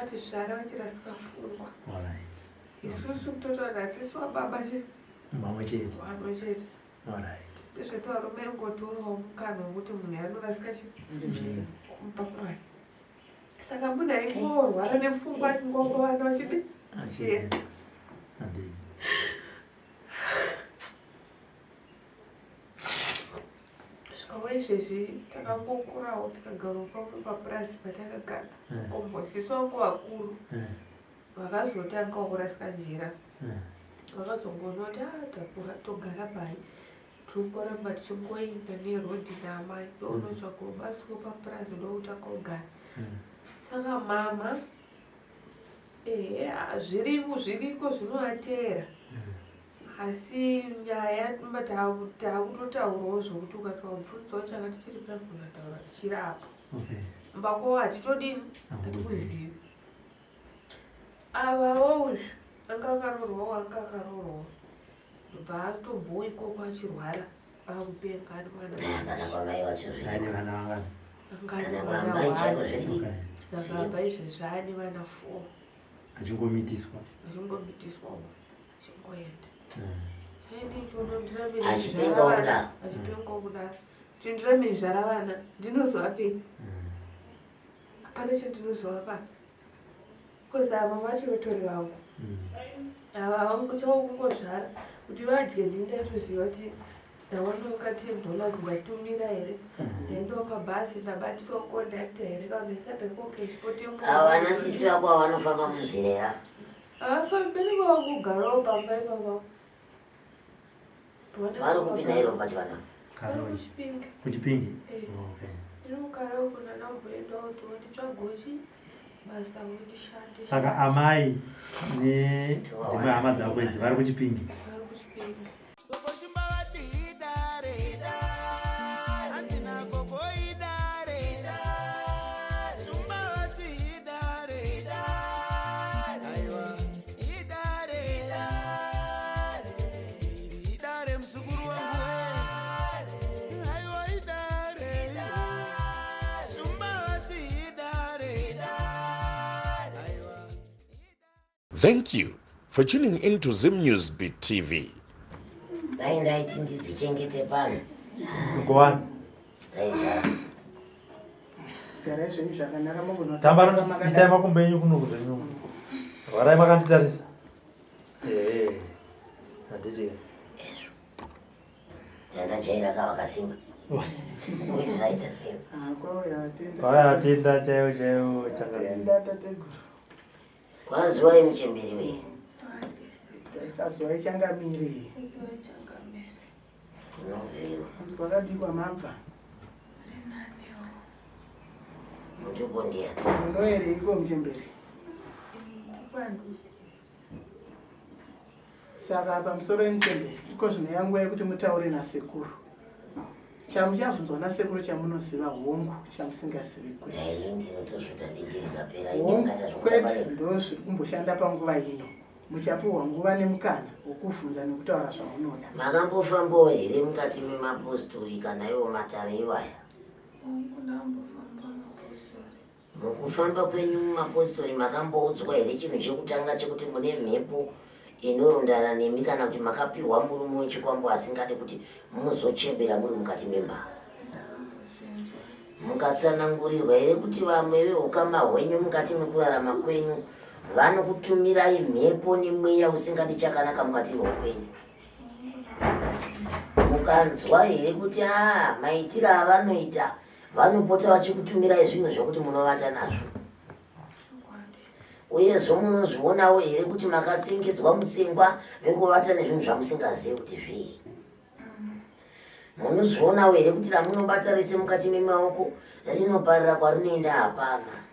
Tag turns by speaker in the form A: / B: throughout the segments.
A: vakati zvara vachirasikafungwa. Isusu kutotona hatiswa baba
B: mama chete.
A: Ndezveparume ngotorawo mukana wokuti munhu anorasika mupapwana. Saka munhu aingorwara nepfungwa achingongova achidi chienda. Svikawo izvezvi takangokurawo tikagarawo pamupapurazi patakagara. Komboziso wangu vakuru vakazotangawo kurasika njira. Vakazongoona kuti takura togara pai tongoramba tichingoenda nerodhi namai ndonotsvakawo basi papurazi ndokutanga kugara. Saka mama zviriko zvinovatera, asi nyaya taakutotaurawo zvokuti ukati wabvunzawo chakati chiri pagona taura tichirapa mbako hatitodini hatikuzivi. Avawo anga akaroorwawo ndobva atobvawo ikoko achirwara akupenga ane mwana saka apa izvezvi ane vana 4
B: achingomitiswawo
A: achingoenda achipengwa kudaro tindiramiri zvara vana ndinozovapei hapana chandinozovapa kozi ava vachivetori vangu ava vanguchakungozvara kuti vadye ndindatoziva kuti ndaonoka $10 ndatumira here ndaendawo pabhasi ndabatisawo kondakta here
C: avana sisi vako avanofamba munzira era
A: avafambi nekuvangogarawo pamba ipapa
C: vari kupinda iro pati vana
A: kuchipingi inogarawo kuna namboendawo kuti wonditsvagochi basa wondishande.
B: Saka amai nedzimwe hama dzako idzi vari kuchipingi.
D: Thank you for tuning into Zim News Beat TV.
B: Tamba isai makumbo enyu kuno zvenyuma. Varai makanditarisa. Handiti.
C: Tandajaira kavakasimba. Uizvaita sei?
B: Atenda chaiwo chakapinda
A: tateguru.
C: Kwazuva imuchemberi we.
A: Kazuva ichangamiri. Kwakadikwa mabva.
C: Muchibondia.
A: Munoere iko muchemberi. Saka pamusoro yemuchemberi iko zvinoyanguva yekuti mutaure nasekuru. Chamuchavunzwa nasekuru chamunoziva hongu chamusingazivi kwete. Kwete ndo zviri kumboshanda panguva ino. Muchapiwa nguva nemukana wokuvhunza nekutaura zvamunoda.
C: Makambofambawo here mukati memapostori kana iwo matare iwaya? Mukufamba kwenyu mumapostori makamboudzwa here chinhu chekutanga chekuti mune mhepo inorondana nemi kana kuti makapiwa murume wechikwambo asingade kuti muzochembera muri mukati memba? Mukasanangurirwa here kuti vamwe veukama hwenyu mukati mekurarama kwenyu vanokutumirai mhepo nemweya usingadi chakanaka mukati meupenyu? Mukanzwa here kuti maitiro avanoita vanopota vachikutumirai zvinhu zvokuti munovata nazvo? Uyezvo munozvionawo here kuti makasengedzwa musengwa vekuvata nezvinhu zvamusingazivi kuti zvii? Munozvionawo here kuti ramunobata rese mukati memaoko rinoparira kwarinoenda hapana?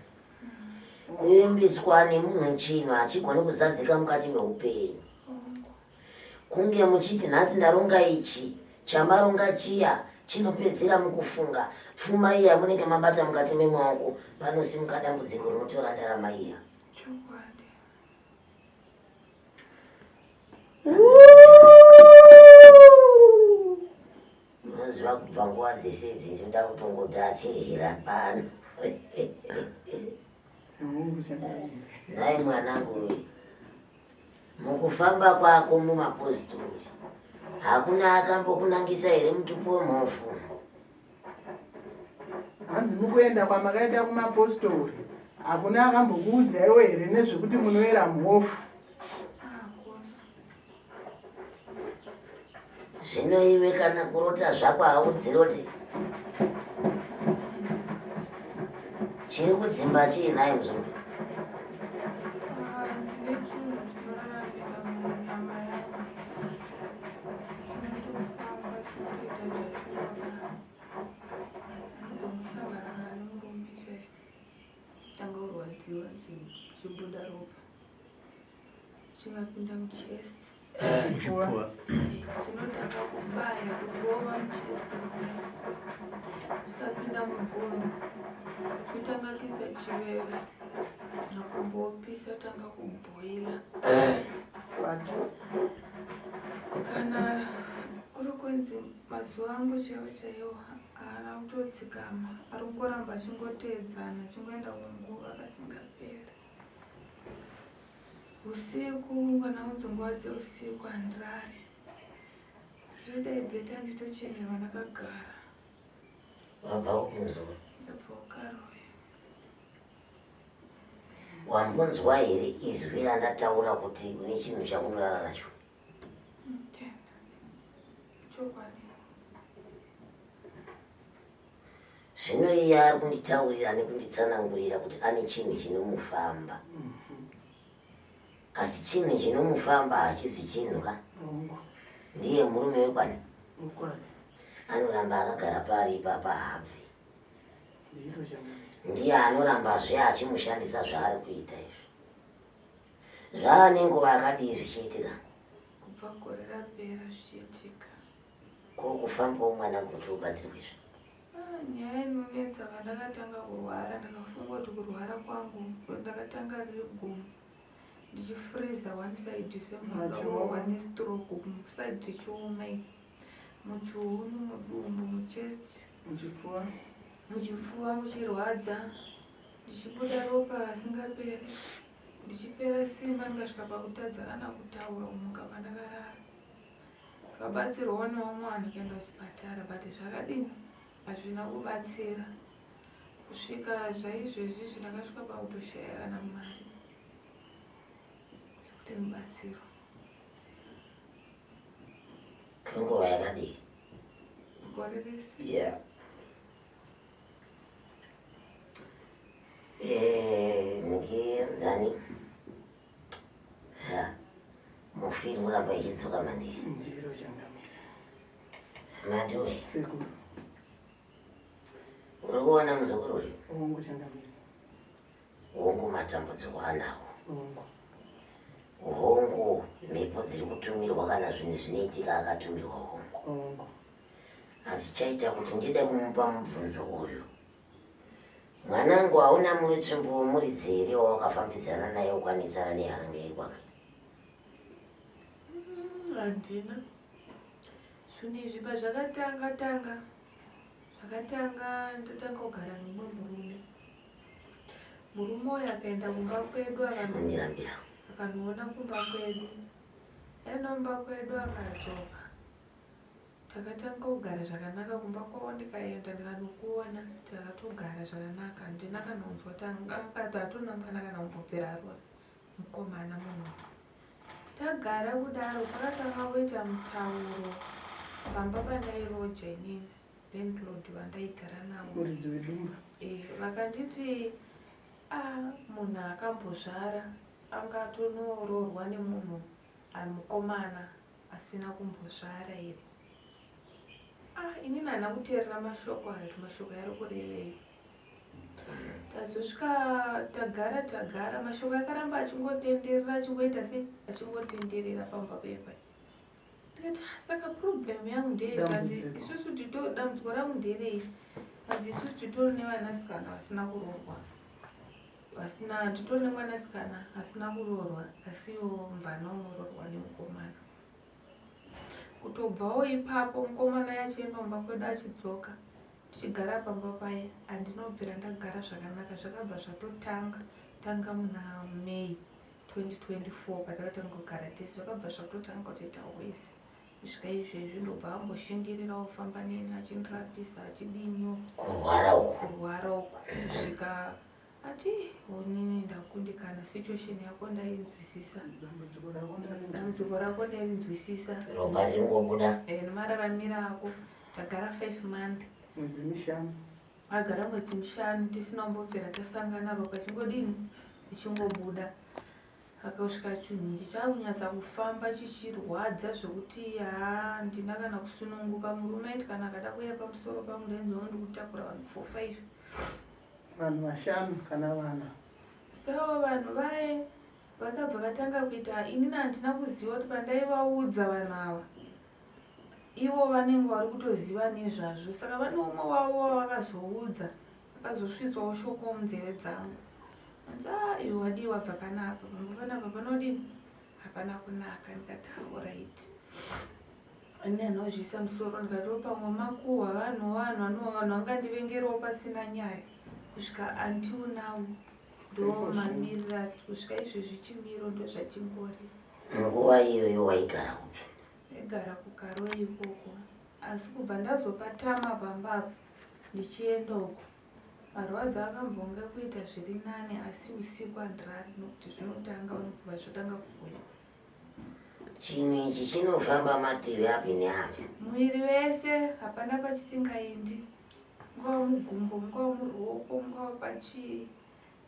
C: Kuembeswa nemunhu chinhu hachigoni kuzadzika mukati meupenyu. Kunge muchiti nhasi ndaronga ichi, chamaronga chiya chinopedzera mukufunga pfuma iya munenge mabata mukati memaoko panosimuka dambudziko rinotora ndarama iya. Munoziva kubva nguva dzese idzi ndoda kutongoda achihera pano. Naye mwanangu uyu, mukufamba kwako mumapositori hakuna akambokunangisa here mutupu wemofu?
A: Hanzi mukuenda kwamakaita kumapositori hakuna akambokuudzaiwo here nezvekuti munoera muofu?
C: Zvino iwe kana kurota zvako haudziroti chiri kudzimba chiinaye mzungu?
E: Ndine chinhu chinoraramira munyama yangu chinotofamba chinotoita zvachinoda. Andigomusangarana nemurume chaiye tanga kurwadziwa chibuda ropa chingapinda muchest chinotanga kubaya kurova muchest muyana chikapinda mugumbo chotanga kuisa chiveve makumbo opisa tanga kubhoila. Kana kuri kwenzi mazuva angu chaiwo haana kutodzikama, ari kungoramba achingoteedzana achingoenda kunguva kasingaperi. Usiku kana kunzi nguva dzeusiku handirari, zvidai bheta nditochemerwa ndakagara.
C: Wabva upi mzungu?
E: Ndabva ukaroya.
C: Wambonzwa here izwi randataura kuti une chinhu chakunorara nacho?
E: Chokwadi.
C: Zvino iye ari kunditaurira nekunditsanangurira kuti ane chinhu chinomufamba, asi chinhu chinomufamba hachisi chinhu ka? Ndiye murume wekwani? Anoramba akagara pari ipapa habvi. Ndiye anorambazve achimushandisa zvaari kuita izvi. Zvaane nguva yakadii zvichiitika?
E: Kubva gore rapera zvichiitika.
C: Kokufambawo mwana kuti ubatsirwe izvi.
E: Nyaya inonetsa vandakatanga kurwara, ndakafunga kuti kurwara kwangu ndakatanga riri gumu. Ndichifreeza one side semunhu wane stroke, side chiume, muchiuno, mudumbu, muchest, muchipfuva muchirwadza, ndichibuda ropa rasingaperi, ndichipera simba ndikasvika pakutadza kana kutaura umuka pandakarara. Ndikabatsirwawo neumwe vanhu kuenda kuchipatara, but zvakadini hazvina kubatsira. Kusvika zvaizvezvi ndakasvika pakutoshaya kana mari yekuti mubatsiro.
C: Kwenguva yakadii?
E: Gore rese.
C: Yeah. Nikienzani? Mufiri kuramba ichidzoka mandiri.
A: Njiro changamira.
C: Madiwe.
A: Sekuru.
C: Uri kuona muzukuru uyu?
A: Hongu changamira.
C: Hongu matambudziko anawo.
A: Hongu.
C: Hongu mhepo dziri kutumirwa kana zvinhu zvinoitika akatumirwa hongu.
A: Hongu.
C: Asi chaita kuti ndide kumupa mubvunzo uyu. Mwanangu hauna muitsvimbo womuridzi here wawakafambidzana naye ukwanisana neharanga yekwake?
E: Handina. Zvinhu izvi pazvakatanga ndatanga kugara nomumwe murume. Murume uyu akaenda kumba kwedu akanoona kumba kwedu. Aenda kumba kwedu akadzoka. Takatanga kugara zvakanaka kumba kwavo, ndikaenda ndikanokuona takatogara zvakanaka. Handina kana kunzwa kuti hatona mwana kana kumbobvira arwa mukomana munhu. Tagara kudaro pakatanga kuita mutauro pamba pandairoja inini landlord vandaigara navo.
A: Muridzi wedumba.
E: Vakanditi munhu akambozvara angatonoororwa nemunhu ari mukomana asina kumbozvara here. Inini handina kuteerera mashoko aya, mashoko ari kurevei. Tazosvika tagara mashoko akaramba achingotenderera achingoita sei achingotenderera pamba pepa. Ndikati saka problem yangu ndeyezvandi isusu dambudziko rangu nderei, kanzi isusu titori nevanasikana vasina kurorwa, titori nemwanasikana asina kurorwa asiwo mvana unororwa nemukomana. Kutobvawo ipapo mukomana yachienda kumba kwedu achidzoka, tichigara pamba paye handinobvira ndagara zvakanaka. Zvakabva zvatotanga tanga muna May 2024 patakatanga kugara tese zvakabva zvakutotanga kutoita wese kusvika izvezvi ndobva amboshingirira kufamba neni achindirapisa achidinyo
C: kurwara
E: uku kusvika ati onini ndakundikana situation yako ndainzwisisa dambudziko rako ndainzwisisa
C: ropa ringobuda
E: nemararamiro ako tagara 5 month
A: mwedzi mishanu
E: agara mwedzi mishanu tisina kumbobvera tasangana ropa chingodini ichingobuda akasvika chinhu ichi chakunyatsa kufamba chichirwadza zvokuti handina kana kusununguka. Murume aiti kana akada kuya pamusoro pangu ndainzwa ndikutakura vanhu 4-5
A: vanhu vashanu kana vana.
E: So vanhu vaye vakabva vatanga kuita inini handina kuziva kuti pandaivaudza vanhu ava ivo vanenge vari kutoziva nezvazvo, saka vane umwe wavo vakazoudza vakazosvitswawo shoko munzeve dzangu anzi iwe wadiwa bva panapa panapa panodini hapana kunaka. Ndikati alright ini anozvisa musoro ndikatiwo pamwe makuhwa vanhu vangandivengerawo pasina nyaya kusvika until now ndo mamirira kusvika izvezvi chimiro ndo zvachingori.
C: Nguva iyoyo waigara kupi?
E: Ndaigara kuKarowe ikoko, asi kubva ndazopatama pambapo ndichienda uko marwadzi akambonga kuita zviri nane, asi usiku handirari nokuti zvinotanga unobva zvotanga kubuya.
C: Chinhu ichi chinofamba mativi api neapi?
E: Mwiri wese hapana pachisingaendi, ungava mugumbo, ungava muruoko, ungava pachii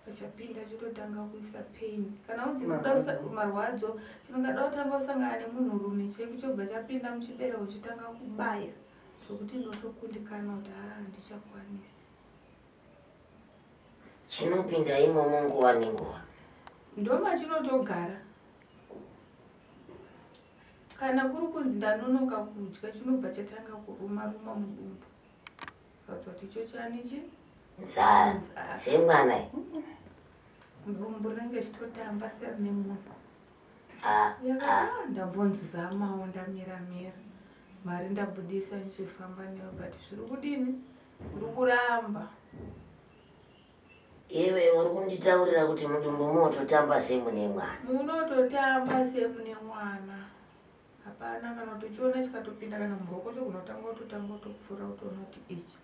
E: pachapinda chototanga kuisa pain. Kana unzi unoda marwadzo chinongada kutanga usangana nemunhurume cheko chobva chapinda muchibereko chotanga kubaya zvokuti ndotokundikana kuti handichakwanisi.
C: Chinopinda imomo nguva nenguva?
E: Ndoma chinotogara. Kana kuri kunzi ndanonoka kudya chinobva chatanga kuruma mudumbu. Kuti icho chanichi
C: nzara semwana
E: murumbu rinenge chitotamba serine munhu yakati ndambonzamawo ndamira mari ndabudisa ndichifamba newe but zviri kudini uri kuramba.
C: Iwe uri kunditaurira kuti mudumbu munototamba semune mwana?
E: Munototamba semune mwana, hapana kana tochiona chikatopinda kana muruoko chokunotanga kutopfura kutoona kuti ichi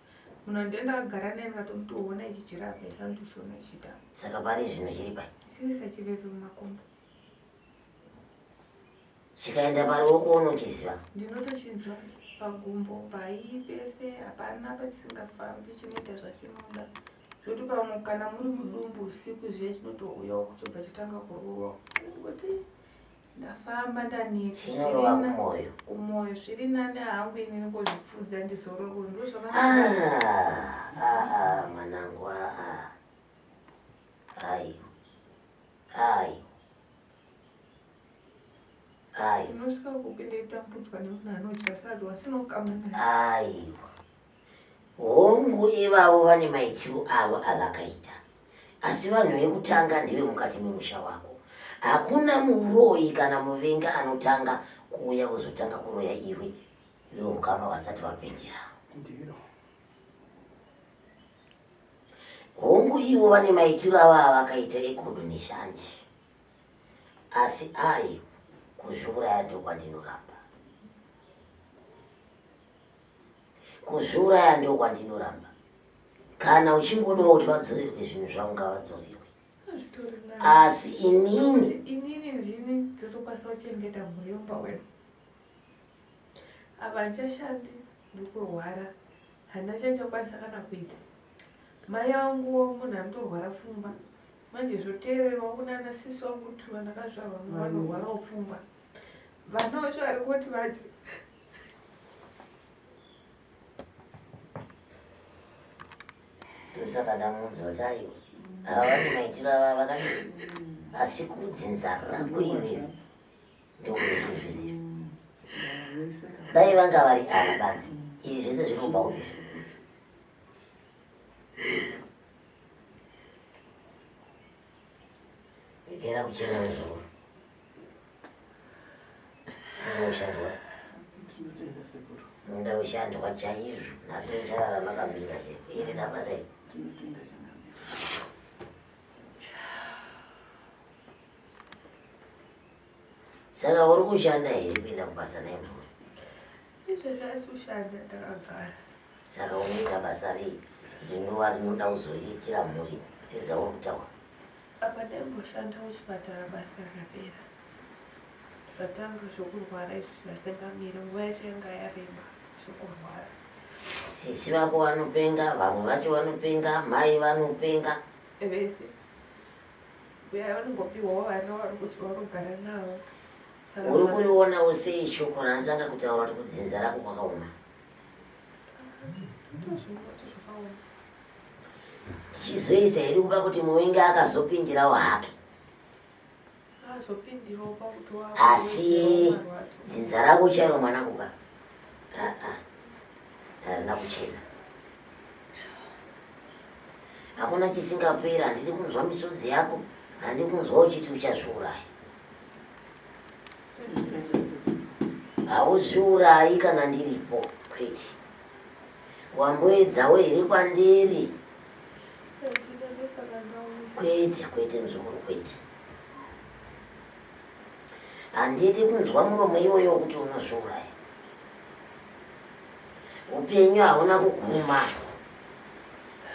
E: munhu ndenda kagara naye ndikatomutoona ichi chirapa ikandoshona ichida.
C: Saka pari zvino chiri pai?
E: Chirisa chiveve mumakombo.
C: Chikaenda paruoko unochiziva?
E: Ndinotochinzwa pagumbo pai pese hapana pachisingafambi chinoita zvachinoda. Zvoti kana muri mudumbu usiku zviye chinotouyawo kuchobva chatanga kurova kuti ndafamba ndaneka
C: chinorova kumwoyo.
E: Kumwoyo zviri nane hangu inini kozvipfudza ndizororo ndozvona.
C: Mwanangu
E: unosvika kupinda itambudzwa nemunhu anodya sadza wasinokama naye.
C: Aiwa hongu ivavo vane maitiro avo avakaita, asi vanhu vekutanga ndive mukati memusha wako. Hakuna muroyi kana muvenga anotanga kuuya kuzotanga kuroya iwe ukama wasati wapindira. Hongu ivo vane maitiro avo avakaita ekudu neshanje, asi kuzviuraya ndokwandinoramba. Kuzviuraya ndokwandinoramba. Kana uchingodawo kuti vadzorerwe zvinhu zvaunga vadzorerwe, asi
E: inini ndini ndotokwanisa kuchengeta mhuri yomba wedu. Ava ndichashandi ndikurwara, handina chachakwanisa kana kuita. Mai angu munhu anotorwara pfungwa, manje zvoteererwa kunana sisi wangu tuva ndakazvarwa vanorwara pfungwa. Vana vacho vari kuti vaje
C: ndosaka ndamunzoti aiwa havani maitiro ava vakadii, asi kudzinza rako iwe ndokuizvizvi dai vanga vari badzi izvi zvese zvinobva kuzvi. Ikera kuchena nezvoro ndoshandwa ndoshandwa chaizvo nhasi ucharara makamira cheko iri nabasa iri. Saka uri kushanda here kuenda kubasa naye mzukuru?
E: Izvezvi asi kushanda ndakagara.
C: Saka unoita basa rinova rinoda kuzoriritira mhuri sedzauri kutaura?
E: Apa ndaimboshandawo kuchipatara basa rakapera. Zvatanga zvokurwara izvi zvasengamira nguva yacho yanga yareba zvokurwara.
C: Sisi vako vanopenga, vamwe vacho vanopenga, mai vanopenga.
E: Vese uya vanongopiwawo vana kuti vanogara navo.
C: Uri kurionawo sei shoko ranotanga kutaura kuti kudzinza rako kwakaoma?
E: Ndozvinoti zvakaoma.
C: Tichizoisa here kupa kuti muvengi akazopindirawo hake.
E: Azopindirawo pakuti
C: asi dzinza rako charo mwana kuka harina kuchena. Hakuna chisingapera. Handidi kunzwa misodzi yako, handidi kunzwa uchiti uchazviurayi. Hauzviurayi kana ndiripo, kwete. Wamboedzawo here kwandiri? Kwete mzukuru, kwete. Handidi kunzwa muromo iwoyo kuti unozviuraya. Upenyu hauna kuguma.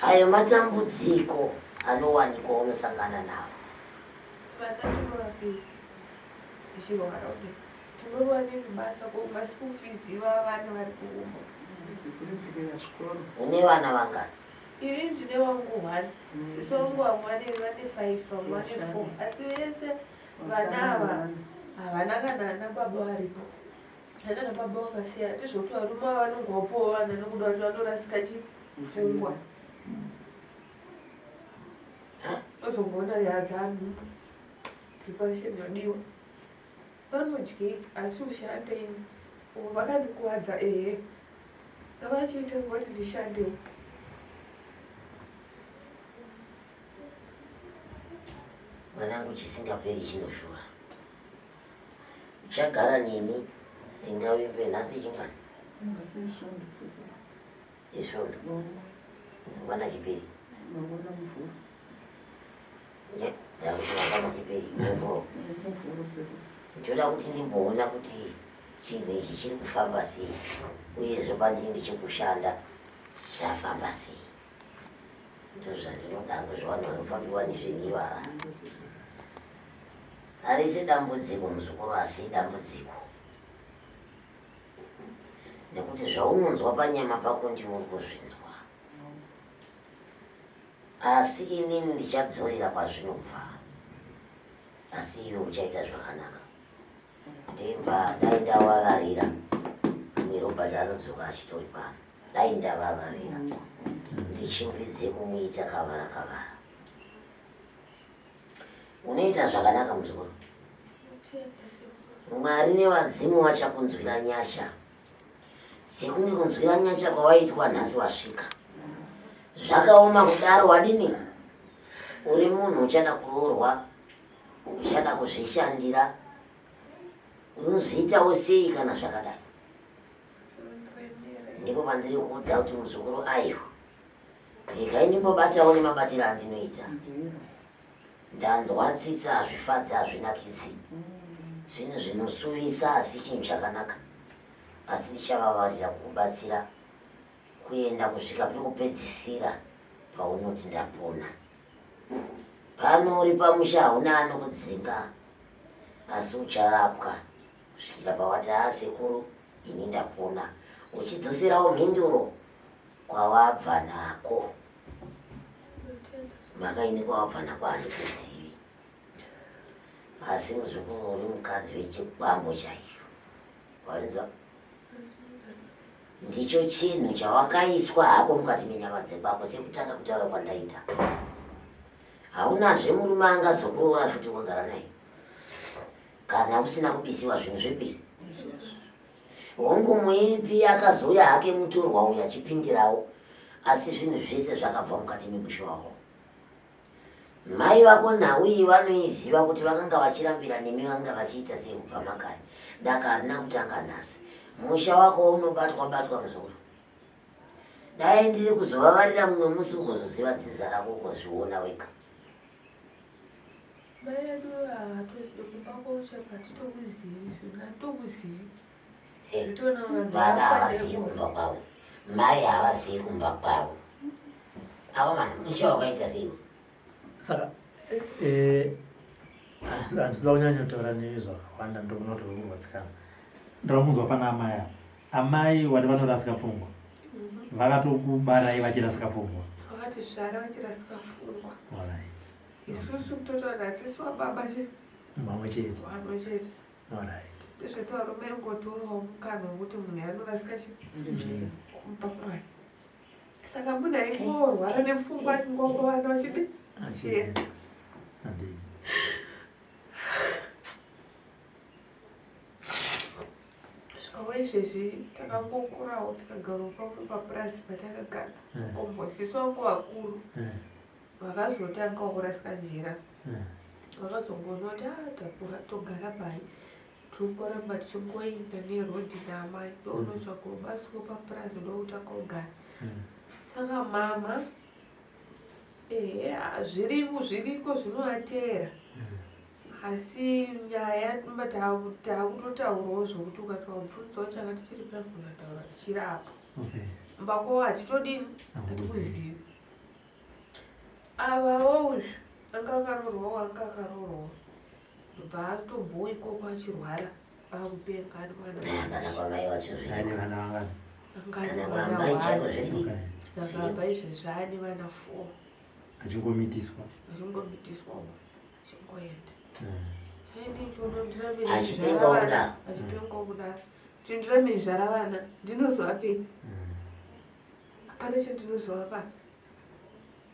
C: Ayo matambudziko anowanikwa unosangana nawo.
E: Vana tinovapei zvichirwara kudai. Tinorwa nebasa asi kufiziva vana vari kuuma.
C: Une vana vangani?
E: Ini ndine wangu 1. Sisi wangu vamwe vane 5, vamwe vane 4. Asi vese vana ava havana kana ana baba varipo. Hana na baba vakasiyana. Ndizvokuti varume vanongopawo vana nekuda kuti vanorasika chifungwa. Uzongoona yadzanu preparation yodiwa. Vanodyi asi ushandei. Vakandikuwadza ngavachiite kuti ndishandei.
C: Mwanangu, chisingaperi chinoshora. Uchagara neni ndingavimbe nhasi chingani? Isvondo. Mwana chipiri. Ndakushaka chipiri muvuro. Ndoda kuti ndimboona kuti chinhu ichi chiri kufamba sei, uyezve pandiri ndichikushanda chafamba sei. Ndozvandinoda kuzviwana vanofambiwa nezveniva. Harisi dambudziko muzukuru, asi dambudziko. Nekuti zvaunonzwa panyama pako ndiwo uri kuzvinzwa. Asi inini ndichadzorera kwazvinobva. Asi iwe uchaita zvakanaka. Ndimba dai ndavavarira. Amwe Robert anodzoka achitori pano. Dai ndavavarira. Ndichimbidze kumuita kavara kavara. Unoita zvakanaka muzukuru. Mwari nevadzimu vachakunzwira nyasha. Sekunge kunzwira nyasha kwawaitwa nhasi wasvika. Zvakaoma kudaro wadini? Uri munhu uchada kuroorwa, uchada kuzvishandira. Unozviitawo sei kana zvakadai? Ndipo pandiri kuudza kuti muzukuru ayo, regai ndimbobatawo nemabatiro andinoita. Ndanzwatsisa hazvifadzi, hazvinakidzi. Zvinhu zvinosuvisa asi chinhu chakanaka. Asi ndichavavarira kukubatsira kuenda kusvika pekupedzisira paunoti ndapona. Pano uri pamusha hauna anokudzinga, asi ucharapwa kusvikira pawati sekuru ini ndapona, uchidzoserawo mhinduro kwawabva nako. Makaini kwawabva nako handikuzivi. Asi muzukuru uri mukadzi wechikwambo chaicho. Warinzwa? Ndicho chinhu chawakaiswa hako mukati menyama dzekwako, sekutanga kutaura kwandaita. Haunazve murume angazokuroora futi wagara naye kana usina kubisiwa zvinhu zvipi. Hongu muipi akazouya hake mutorwa uya achipindirawo, asi zvinhu zvese zvakabva mukati memusha wako. Mai vako nhau iyi vanoiziva kuti vakanga vachirambira nemi vanga vachiita sei kubva makare. Daka harina kutanga nhasi. Musha wako unobatwa muzukuru. Dai ndiri kuzovavarira mumwe musi ugozoziva dzinza rako ugozviona wega.
E: Mai edu hatozivi kumba kwauchapa titokuzivi zvona tokuzivi
C: vana havasiyi kumba kwavo, mai havasiyi kumba kwavo. Avo mana musha wakaita sei?
B: Saka handisida kunyanya kutaura nezvakawanda ndokunotokuvatsikana. Ndakamuzwa pana amai ava. Amai wati vanorasika pfungwa. Vakatokubarai vachirasika pfungwa.
E: Vakati zvara vachirasika pfungwa.
B: Alright.
E: Isusu kutotaura hatiswa baba
B: Mamwe chete.
E: vamwe chete.
B: Alright.
E: Ndezvetarume ngotorawo mukana wekuti munhu anorasika pamwana. Saka munhu aingorwara nepfungwa ngongovanwa vachidi chienda. Svikawo izvezvi takangokurawo tikagarawo pamwe papurasi patakagara kombosi. Isu vangu vakuru vakazotangawo kurasika njira vakazongoona kuti takura togara pai tirikuramba tichingoenda nerodhi namai ndounotsvagawo basiwo papurasi ndoutanga kugara. Saka mama zviriko zvinovatera, asi nyaya taakutotaurawo zvokuti ukatwabvunzawo chakati chiri pamhuna taura tichirapa mbako hatitodini hatikuzivi. Avawo anga akaroorwawo ndobva atobvawo ikoko achirwara akupenga ane mwana saka apa izvezvi ane vana 4
B: achingomitiswa
E: achingoenda
C: achipengwa
E: kudaro kuti ndirambe zvara vana ndinozovapei? Hapana chandinozovapa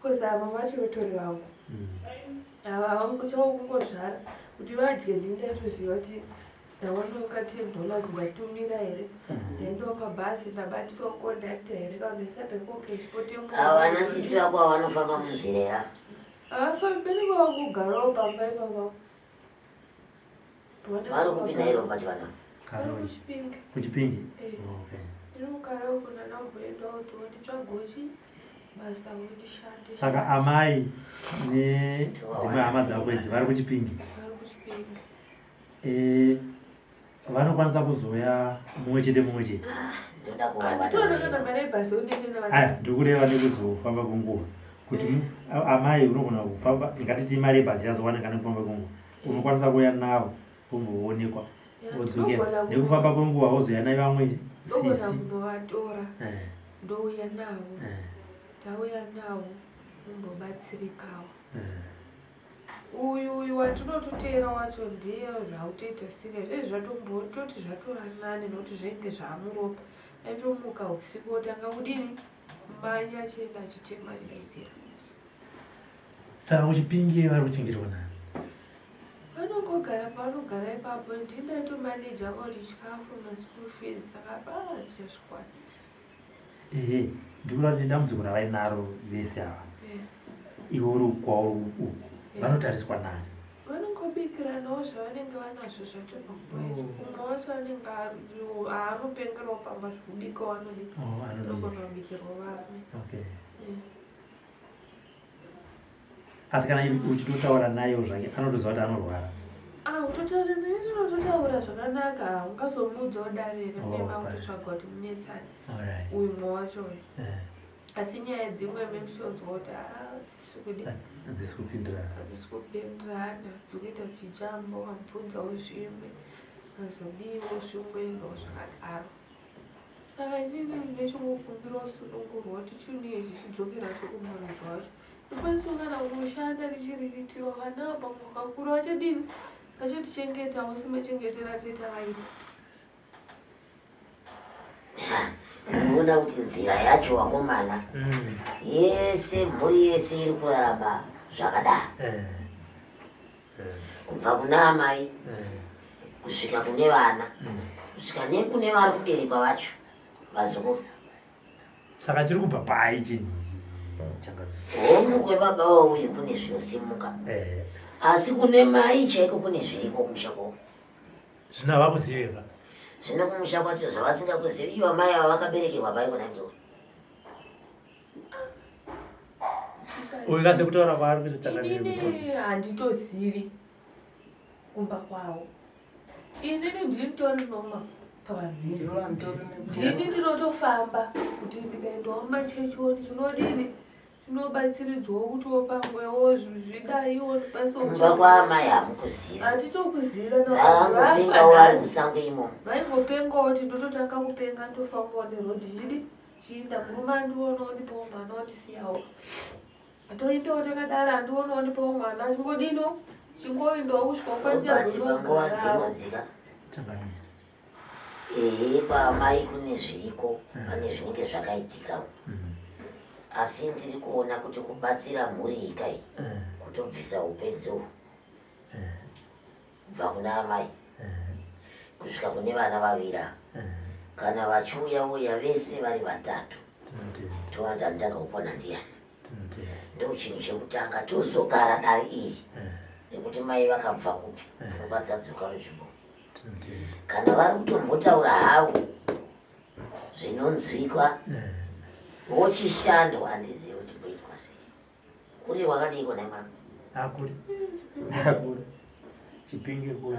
E: kozi ava vacho vetori vangu ava vanguchawo kungozvara kuti vadye ndindaitoziva kuti ndaononga $10 ndatumira here ndaendawo pabhasi ndabatiswa kondakta here kana ndaisabekokechipotembo.
C: Havana sisi vako vavanofamba munzira
E: havafambi nevavangogarawo pamba ipapa.
C: vari kupinda iro pati vana
E: vari kuchipingi.
B: Kuchipingi?
E: Ndinogarawo kuna namboendawo kuti wonditsvagochi basa wondishande.
B: Saka amai nedzimwe hama dzako idzi vari kuchipingi?
E: Vari kuchipingi.
B: Vanokwanisa kuzouya mumwe chete?
E: Nditoona kana mari yebhasi unenge nevana.
B: Ndikureva nekuzofamba kwenguva kuti amai unogona kufamba, ngatiti mari yebhasi yazowanika nekufamba kwenguva, unokwanisa kuuya navo kumboonekwa vodzokera. Nekufamba kwenguva wozoya navamwe sisi.
E: Ndogona kundovatora ndouya navo, ndauya navo umbobatsirikawo. Uyu watinototera wacho ndiye zvautoita sire zvezvi zvatombototi zvatora nani nokuti zvainge zvaamuropa aitomuka usiku otanga kudini mai achienda achitema chidaidzira.
B: Saka kuchipingi vari kuchingirirwa nani?
E: Vanongogara pavanogara ipapo ndindaitomaneja kuti chikafu maschool fees saka ndichazvikwanisa.
B: Ndikuda kuti dambudziko ravainaro vese ava ivo uri kwauri uku vanotariswa nani?
E: Vanongobikiranawo zvavanenge vanazvo zvacho pamwecho. Umwe wacho anenge aanopengerawo pamba zvekubika wanodi anogona kubikirwa vamwe.
B: Asi kana uchitotaura nayo zvake anotoziva kuti anorwara?
E: Utotaura naye tinototaura zvakanaka, ungazomuudzawo dare nema kutotsvaga kuti munetsani uyu mwe wachoyo. Asi nyaya dzimwe memusonzwa kuti
B: hadzisi kupindirana,
E: dzikuita chijambo, wamubvunzawo zvimwe azodiwo zvimwengo zvakadaro. Saka inini ndinechingokumbirawo sunungurwa kuti chiini ichi chidzokerazvo kumurudzi wacho. Ndikwanisongana kumushanda ndichiriritira vana pamwe vakakura vachadini vachatichengetawo semachengetera tetavaita.
C: unoona kuti nzira yacho wakomana yese mhuri yese iri kurarama zvakadaro kubva kuna amai kusvika kune vana kusvika nekune vari kuberekwa vacho vazukuru.
B: Saka chiri kubva pai chinhu
C: homu kwebaba wauye kune zvinosimuka asi kune mai chaiko kune zviriko kumushako
B: zvinava kuzivika
C: zvino kumusha kwacho zvavasingakuzivi ivo mai ava vakaberekerwa pai kuna ndiwo.
B: Uyu kase kutaura kwaari kuti
E: inini handitozivi kumba kwawo. Inini ndinitori nomwe pavanhu ndini ndinotofamba kuti ndikaendawo mumachechoni chinodini chinobatsiridzwawo kuti wopangwewo zvidaiwo
C: kumba kwaamai hamukuziva.
E: hatitokuziva
C: vaangopenga vari musango imomo.
E: vaingopengawo kuti ndototanga kupenga ndofambawo nerodhi chidi chiinda murume andionawo ndipowo mwana wandisiyawo toindawo takadaro andionawo ndipowo mwana chingodino chingoindawo kusvika
C: panguva dzinozika paamai kune zviriko pane zvinenge zvakaitika asi ndiri kuona kuti kubatsira mhuri ikai kutobvisa upenzi kubva kuna amai kusvika kune vana vavira kana vachiuya vese vari vatatu towanza ndanga kupona ndiani ndo chinhu chekutanga tozogara dare iri nekuti mai vakabva kupi pfungwa dzadzoka ruzvimbo kana vari kutombotaura havo zvinonzwikwa vochishandwa handizivi kuti kuitwa sei. Kuri wakadiko nai mwana?
B: Akuri Chipinge kuri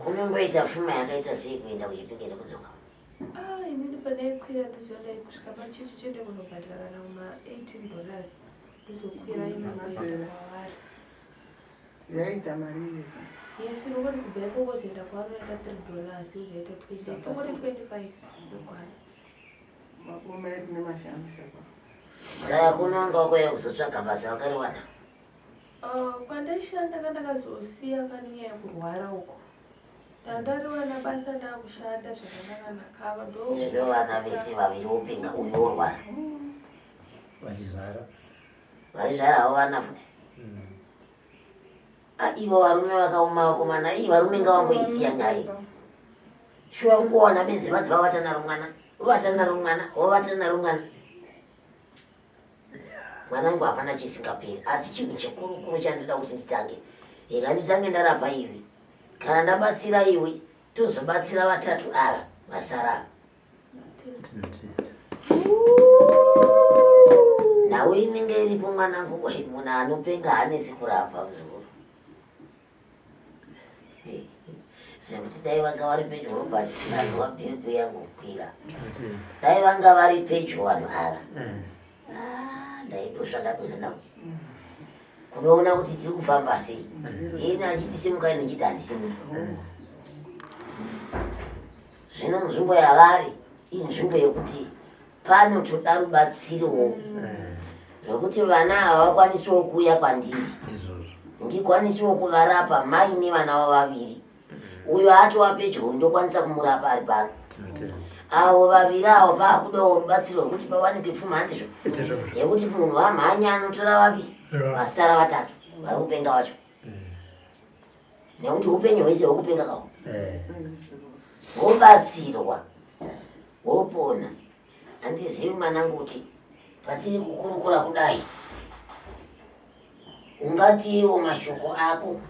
C: kunongoita pfuma yakaita sei kuenda kuchipinge nekudzoka?
E: Inini pandaikwira ndizondai kusvika pachechi chende kunobhadhara nama $18 ndizokwira inoenda kwavari
A: yaita mari yese.
E: Yes, nobody kubva ipopo zoenda kwaanoenda $3 uzoita 20 tongoti 25 nokwana
A: makumi airi nemashanu shaka.
C: Saka kunonga kwaya kuzotsvaga basa wakariwana?
E: Kwandaishanda kandakazosiya kanyaya yekurwara uko ndandariwana basa ndakushanda zvakanaka nakava
C: zvino vana vese vaviri wopenga uyu worwara varizvara havo vana futi ivo varume vakauma vakomana varume ngavangoisiya nyai shuwa kungowana benzi vadzi vavatana rumwana vovatana rumwana vovatana rumwana mwanangu hapana chisingaperi asi chinhu chikurukuru chandida kuti nditange nditange ndarapa ivi kana ndabatsira iwe tozobatsira vatatu ava vasara nawe inenge iripo mwanangu munhu anopenga hanesi kurapa muzukuru zvekuti dai vanga vari pedyo robatsiriwa bhebhe yangu kukwira dai vanga vari pedyo vanhu ava ndaidosva ndapinda navo kunoona kuti tiri kufamba sei ini achiti simukai nechiti handisimuki zvino nzvimbo yavari inzvimbo yekuti panotoda rubatsiro zvokuti vana havakwanisiwo kuuya kwandiri ndikwanisiwo kuvarapa mai nevana vavo vaviri uyo atova pedyo ndokwanisa kumurapa ari pano avo vaviri avo paakudawo rubatsiro rwekuti pawanikwe pfuma handizvo yekuti munhu wamhanya anotora vaviri vasara vatatu vari kupenga vacho nekuti upenyu hwese hwekupenga kawo wobatsirwa wopona. Handizivi manangu kuti patiri kukurukura kudai ungatiwo mashoko ako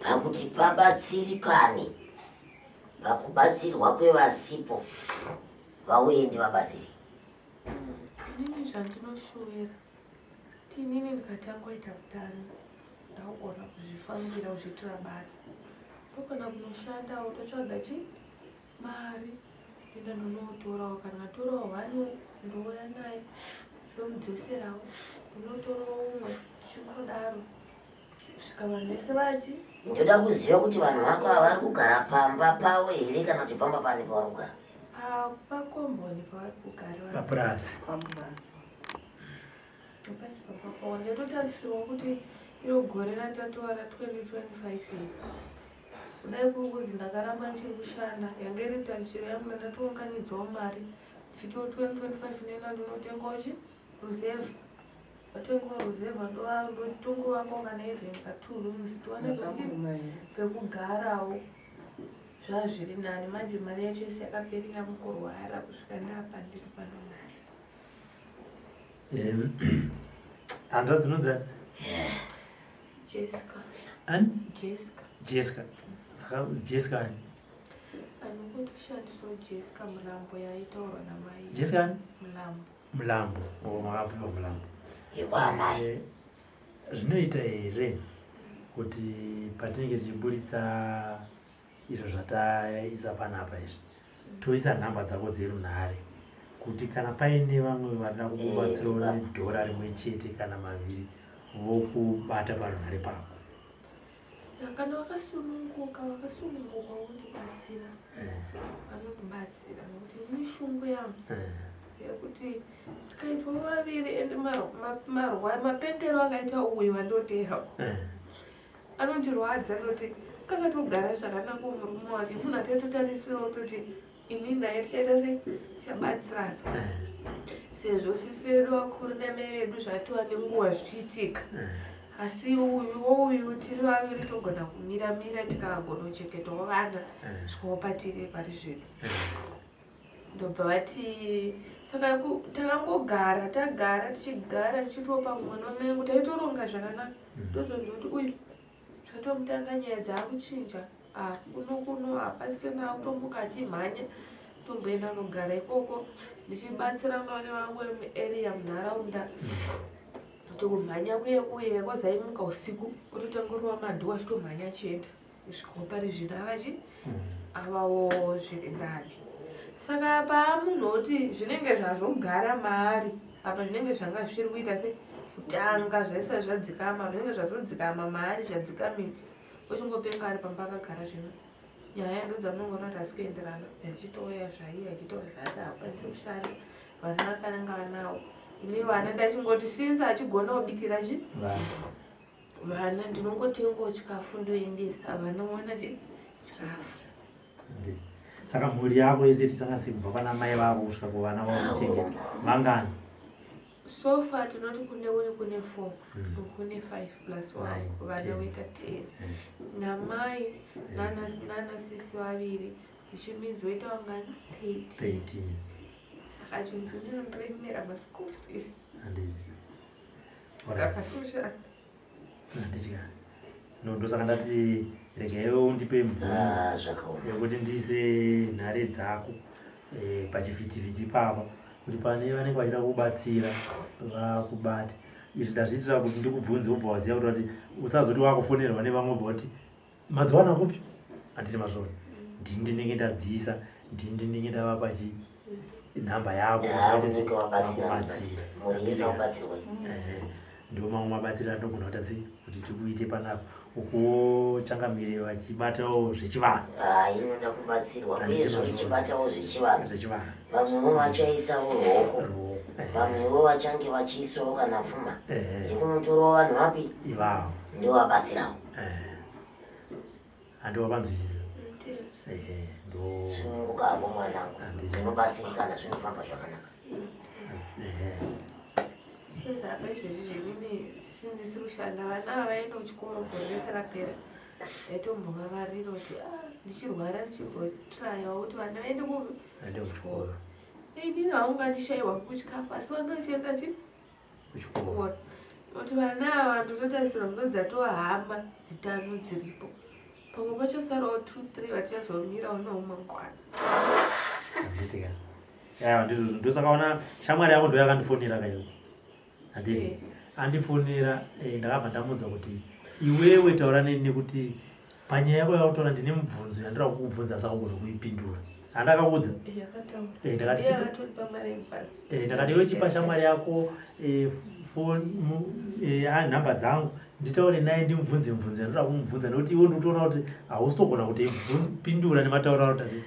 C: pakuti pabatsirikane pakubatsirwa kwevasipo vauye ndivabatsiri.
E: Inini zvandinoshuwira tinini ndikatangoita utano ndakugona kuzvifambira kuzviitira basa ndokona kunoshanda utotsvaga mari enda ndonotorawo kana torawo hano ndouya naye ndomudzoserawo unotorawo umwe zvikodaro kusvika vanhu vese vachi.
C: Ndoda kuziva kuti vanhu vako vari kugara pamba pavo here kana kuti pamba pani pavari kugara?
E: Pakomboni pavari kugara
B: papurasi
E: pasi papapawo ndatotarisirwa kuti iro gore ratatoara 2025 kudai kuri kunzi ndakaramba ndichiri kushanda yange iri tarisiro yangu ndatounganidzawo mari ndichitiwo 2025 nena ndinotengawo rusevha watengawo rusevha ndotongovakawo kana even ka2 rooms tiwane pekugarawo zvazviri nani manje mari yacho yese yakaperera mukurwara kusvika ndapa ndiri pano nasi.
B: Andra dzinonzi Jessica
E: anongotoshandisawo Jessica Mulambo yaitaurwa namai.
B: Jessica
E: Mulambo
B: makapiwa Mulambo
C: yekwamai
B: zvinoita here kuti patinenge tichiburitsa izvo zvataisa panapa izvi toisa nhamba dzako dzerunhare kuti kana paine vamwe vanoda kukubatsirawo nedhora rimwe chete kana maviri vokubata parunhare pako.
E: Kana vakasununguka undibatsira vanondibatsira nokuti mishungu yangu yekuti tikaitwa vaviri ende mapengero akaita uyu vandotera anondirwadza noti kakatogara zvakanaka murume wake munhu ataitotarisirawo toti ini naye tichaita sechabatsirana sezvo sisi vedu vakuru namai vedu zvatiwa nenguva zvichiitika asi uyu tiri vaviri togona kumira tikagona kuchengetawo vana zvikopatire pari zvedu ndobva vati saka takangogara tichigara tichitopa mwana wamengu taitoronga zvakanaka ndozondoti uyu zvatomutanga nyaya dzaakuchinja kuno hapasina kutombuka achimhanya tomboenda nogara ikoko ndichibatsirana nevamwe muarea munharaunda tikumhanya kuye kwazaimuka usiku ototangoriwa madhuwa achitomhanya achienda zvikopari zvino avawo zviri ndani. Saka pamunhu oti zvinenge zvazogara maari apa zvinenge zvanga zvichiri kuita sekutanga zvaisa zvadzikama zvinenge zvazodzikama maari zvadzika miti ochingopenga ari pamba akagara zvino nyaya ndo dzamunongoona kuti asi kuenderana achitoya zvaiye achitoya zvake hapasi kushanda vana vakananga vanawo ini vana ndachingoti sinzi achigona kubikira vana ndinongotengawo chikafu ndoendesa vana mwana chikafu.
B: Saka mhuri yako yese tisangasi kubva pana mai vako kusvika kuvana vakuchengeta mangani?
E: So far tinoti kune 4 kune 5 plus 1 vana voita 10 namai nana sisi vaviri which means voita vangani 13. Saka chinhu chinondoremera maschool fees dzakashusha
B: ndosaka ndati regaiwo undipe mvumo yekuti ndiise nhare dzako pachivhitivhiti papa kuti pane vanenge vachida kubatsira vakubate. Izvi ndazviitira kuti ndikubvunze ubva waziva kuti usazoti wakufonerwa nevamwe bhoti madziwana kupi handiti mazvona ndinenge ndadziisa ndinenge ndavapa nhamba yako vakubatsira ndo mamwe mabatsiro andogona kuita sei kuti tikuite panapa ukuwo changamire vachibatawo zvechivanhu.
C: Inoda kubatsirwa uyezvo zvichibatawo zvechivanhu. Vamwewo vachaisawo ruoko vamwewo vachange vachiisawo kana pfuma yekunotorawo vanhu vapi
B: ivavo
C: ndiwo vabatsirawo.
B: Handiwo vanzwisisa
C: sununguka hapo mwanangu zvinobatsirikana zvinofamba zvakanaka.
E: Kwezi apa izvezvi zvemine sinzi siri kushanda vana havaenda kuchikoro gore rese rapera vaitombovanvarira kuti ndichirwara ndichirgotrayawo kuti vana vaende kuchikoro. Inini haungandishayiwa kuchikafu asi vana vachienda kuchikoro kuti vana ava ndototarisirwa ndodzatohamba dzitano dziripo pamwe pachosarawo 2-3 vachazomirawo naumangwana.
B: Ndizvo ndosakaona shamwari yako ndo yakandifonera kayo handiti andifonera ndakabva ndamudza kuti iwewe taura neni kuti panyaya yako yautaura ndine mubvunzo yandira kukubvunza asi augona kuipindura. Handakaudza ndakati iwe chipa shamwari yako nhamba dzangu nditaure naye ndimubvunze yandira kumubvunza nekuti iwe ndikutoona kuti hausitogona kuti pindura nematauro auri kuti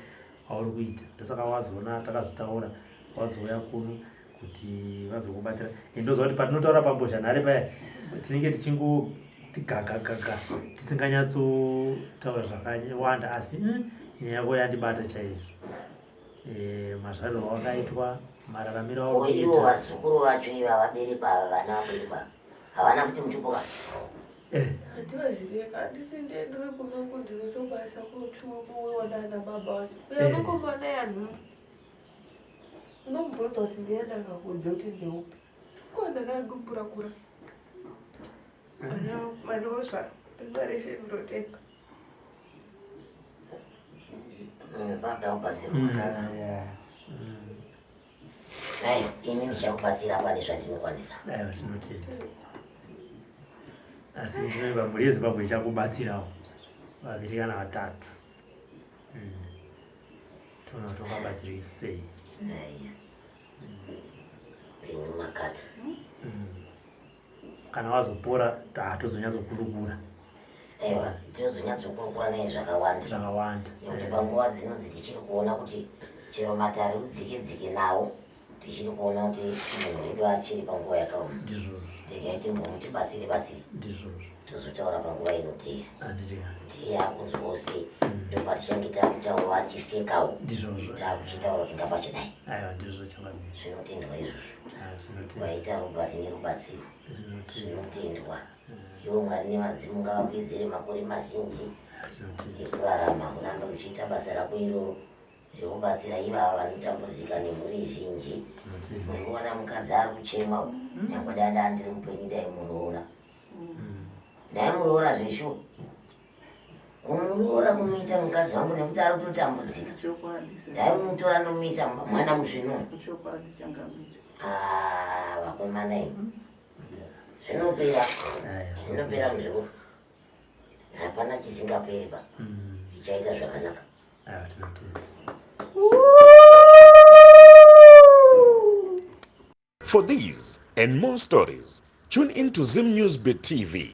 B: auri kuita. Ndosaka wazoona takazotaura wazouya kuno kuti vazokubatsira. Ndoziva kuti patinotaura pambozha nhare paya tinenge tichingoti gagagaga tisinganyatsotaura zvakawanda asi nyaya yako yandibata chaizvo. Mazvariro wakaitwa mararamiro
C: ivo vazukuru vacho iva vaberekwa ava vana vaberekwa havana kuti muchipoka
E: handivazireka handiti ndendiri kunoko ndinotobasa kutuonana baba vacho uyanokombana yanhu unomubvunza kuti ndienda kakudze kuti ndeupi kona nandumbura kura manosva preparation ndotenga
C: baba ubatsirwa ini ndichakubatsira pane zvandinokwanisa.
B: asi ndinoimba mhuri yeZimbabwe ichakubatsirawo vaviri kana vatatu. Toona kuti ungabatsirwi sei.
C: Penyu makata.
B: Kana wazopora hatozonyatsokurukura.
C: Aiwa, tinozonyatsokurukura naye zvakawanda. Nekuti panguva dzinodzi tichiri kuona kuti chero matare udzike nawo tichiri kuona kuti munhu wedu achiri panguva yakaoma.
B: Ndizvozvo.
C: Ndikaiti mutibatsire.
B: Ndizvozvo.
C: Tozotaura panguva inotevera.
B: Handiti
C: kuti iye akunzwawo sei ndopatichange takutaura achisekawo.
B: Ndizvozvo.
C: Takuchitaura kuti ngapachidai.
B: Aiwa ndizvo changamira.
C: Zvinotendwa izvozvo.
B: Zvinotendwa.
C: Waita Robert nerubatsiro. Zvinotendwa. Iwo Mwari nemazimu ngavakuedzere makore mazhinji ekurarama kuramba uchiita basa rako iroro rekubatsira ivava vanotambudzika nemhuri zhinji. Muriona mukadzi ari kuchema nyangwe danda ndiri mupenyu ndaimuroora. Ndaimuroora zveshuwa. Kumuroora kumuita mukadzi wangu nekuti ari kutotambudzika. Ndaimutora nomisa mwana muzvino. Vakomana imi. Zvinopera muzvikuru. Hapana chisingaperi pa. Zvichaita zvakanaka.
B: Aiwa tinotenda.
D: For these and more stories, tune into Zim News Bit TV.